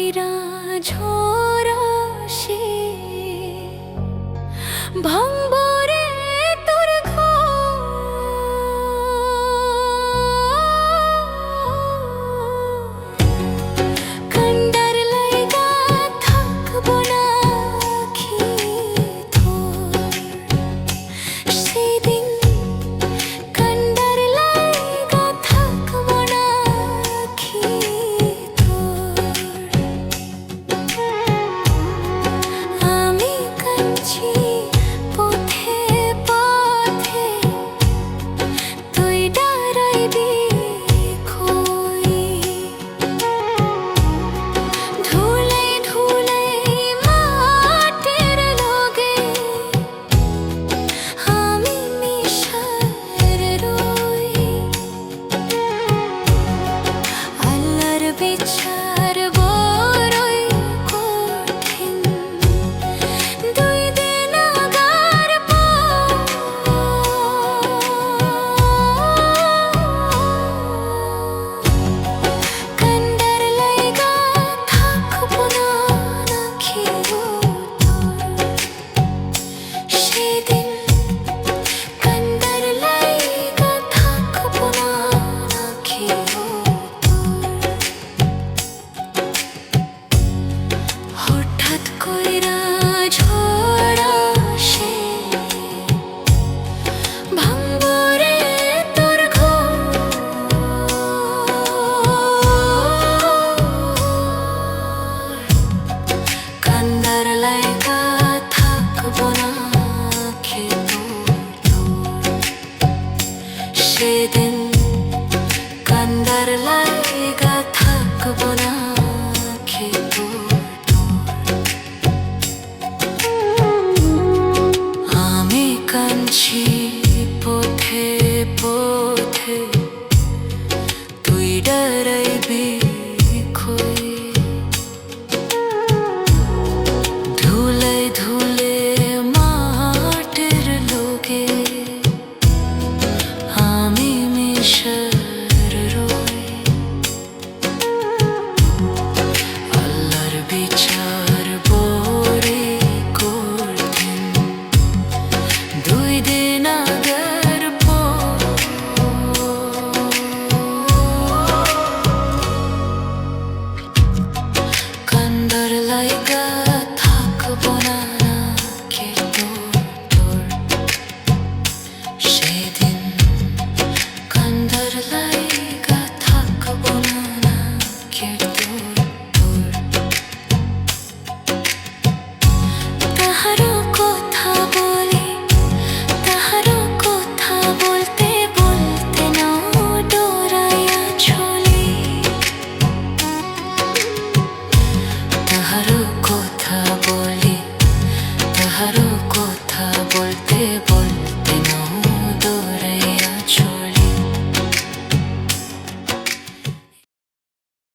কইরা ঝরা সে ভাঙবো রে তোর কান্ডার লাইগা থাকবো না আখি তোর সেদিন কান্ডার লাইগা থাকবো না আখি তোর আমি কাঁদছি পথে পথে তুই দাঁড়াইবি কই ধুলাই ধুলাই মাটির লগে আমি মিশার রই আল্লাহর বিচার বড়ই কঠিন দুই দিন আগার পর কান্ডার লাইগা থাকবো না আখি তোর সেদিন কান্ডার লাইগা থাকবো না আখি তোর হঠাৎ কইরা